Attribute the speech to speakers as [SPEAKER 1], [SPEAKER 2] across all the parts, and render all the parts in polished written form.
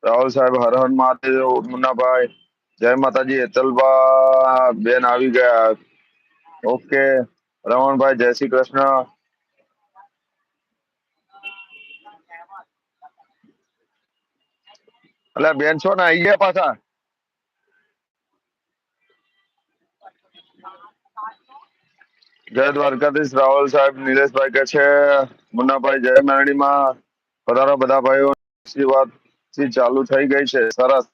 [SPEAKER 1] રાહુલ સાહેબ હર હર મહાદેવ. મુન્નાભાઈ જય માતાજી. હેતલબા બેન આવી ગયા. ઓકે. રમણભાઈ જય શ્રી કૃષ્ણ. એટલે બેન છો ને આઈ ગયા પાછા. જય દ્વારકાધીશ. રાહુલ સાહેબ નિલેશભાઈ કે છે મુન્નાભાઈ જય મેરડીમાં પધારો બધા ભાઈઓ. વાત ચાલુ થઈ ગઈ છે. સરસ.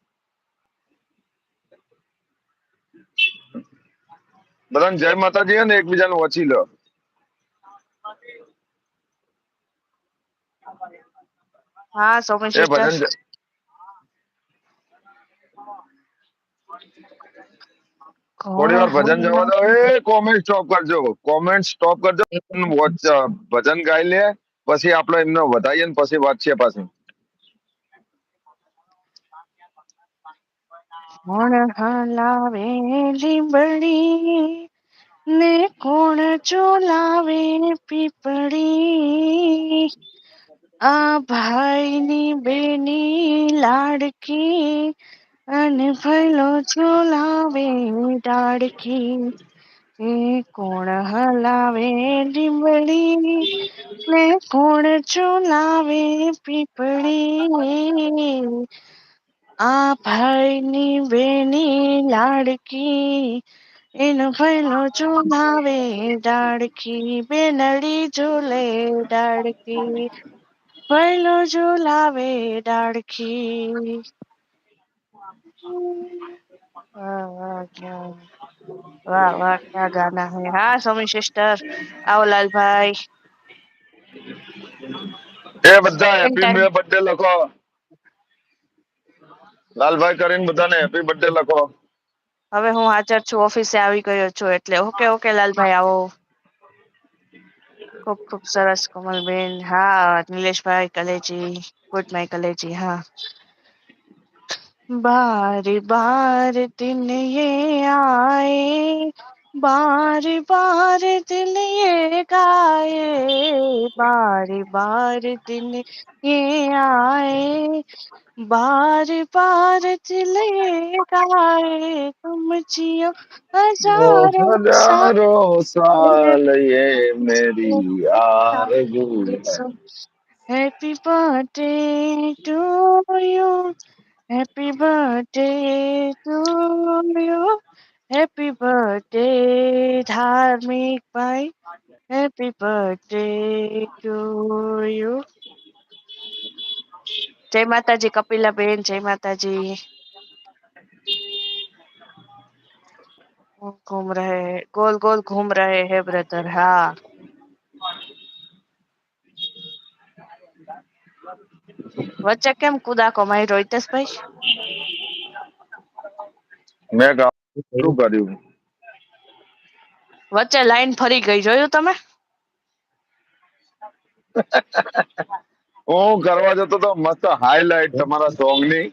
[SPEAKER 1] બધાને જય માતાજી ને એકબીજાને વચી લો.
[SPEAKER 2] હા સોમી
[SPEAKER 1] એ
[SPEAKER 2] સિસ્ટર.
[SPEAKER 1] ભજન થોડી વાર ભજન જવા દો. એ કોમેન્ટ સ્ટોપ કરજો. કોમેન્ટ સ્ટોપ કરજો. ભજન ગાઈ લે પછી આપણે એમને વધારીએ ને પછી વાત છે પાછી.
[SPEAKER 2] કોણ હલાવે લીંબડી ને કોણ ચોલાવે પીપળી આ ભાઈની બેની લાડકી અને ભૈલો ચોલાવે ડાળકી એ કોણ હલાવે લીંબડી ને કોણ ચોલાવે પીપળી આ ભાઈની બેની લાડકી એનો ભૈલો ઝુલાવે ડાળકી બેનડી ઝૂલે ડાળકી ભૈલો ઝુલાવે ડાળખી. વાહ વાહ વાહ વાહ ક્યા ગાના હે. હા સોમી સિસ્ટર આવો લાલભાઈ.
[SPEAKER 1] એ બધા
[SPEAKER 2] સેકન્ડ
[SPEAKER 1] હેપી
[SPEAKER 2] ટાઈમ
[SPEAKER 1] બર્થડે લખો. લાલભાઈ કરીને બધાને હેપી બર્થડે લખો.
[SPEAKER 2] હવે હું હાજર છું. ઓફિસે આવી ગયો છું એટલે ઓકે ઓકે લાલભાઈ આવો. ખુબ ખુબ સરસ કોમલબેન. હા નિલેશભાઈ કલેજી ગુડ નાઈટ કલેજી. હા बार बार दिन ये आए बार बार दिल ये गाए बार बार दिन ये आए बार बार दिल ये गाए तुम जियो हजारों साल
[SPEAKER 1] हजारों साल ये मेरी आरज़ू है.
[SPEAKER 2] Happy birthday to you happy birthday to you happy birthday Dharmik भाई हैप्पी बर्थडे टू यू. जय माताजी कपिला बेन. जय माताजी. घूम रहे गोल गोल घूम रहे हैं ब्रदर. हाँ વચ્ચે કેમ કુદાકો માર્યો હિતેશભાઈ?
[SPEAKER 1] મેં શું કર્યું?
[SPEAKER 2] વચ્ચે લાઈન ફરી ગઈ જોયું તમે?
[SPEAKER 1] હું કરવા જતો તો મસ્ત હાઈલાઈટ તમારા સોંગ ની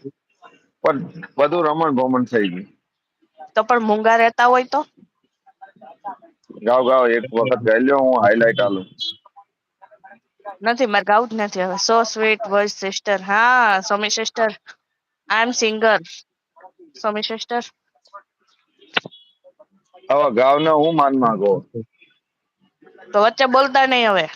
[SPEAKER 1] પણ બધું રમણ ભમણ થઈ ગયું.
[SPEAKER 2] તો પણ મૂંગા રહેતા હોય તો
[SPEAKER 1] ગાવ ગાવ એક વખત ગાઈ લ્યો. હું હાઈલાઈટ આલું.
[SPEAKER 2] નથી મારે ગાવું જ નથી હવે. So sweet voice sister. હા સોમી sister I M singer. સોમી sister
[SPEAKER 1] હવે ગાવ ને હું માન માંગો.
[SPEAKER 2] તો વચ્ચે બોલતા નહીં હવે.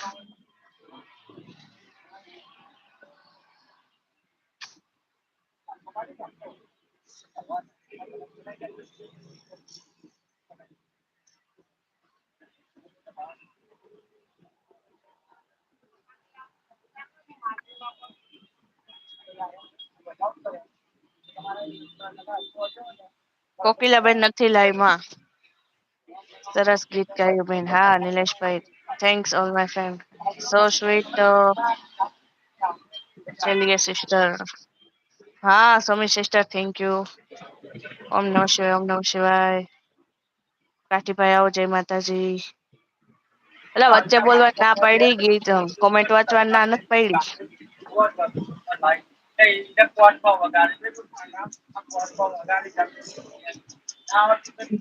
[SPEAKER 2] કોકિલાબેન નથી લાઈમાં. સરસ ગીત ગાયું બેન. હા નિલેશભાઈ thanks all my friend. So sweet ચલિए સિસ્ટર. હા સોમી સિસ્ટર થેન્ક યુ. ઓમ નમઃ શિવાય ઓમ નમઃ શિવાય. કાઠીભાઈ આવો. જય માતાજી. એટલે વચ્ચે બોલવા ના પાડી ગીત કોમેન્ટ વાંચવા ના નથી પાડી.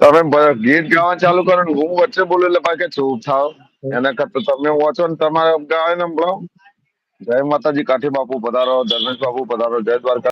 [SPEAKER 1] તમે ગીત ગાવા ચાલુ કરો ને હું વચ્ચે બોલું એટલે પાકે ચૂપ થાવ. એના કરતા તમે વાંચો ને તમારે ગાય ને સંભળાવો. જય માતાજી. કાઠી બાપુ પધારો. ધર્મેશ બાપુ પધારો. જય દ્વારકા.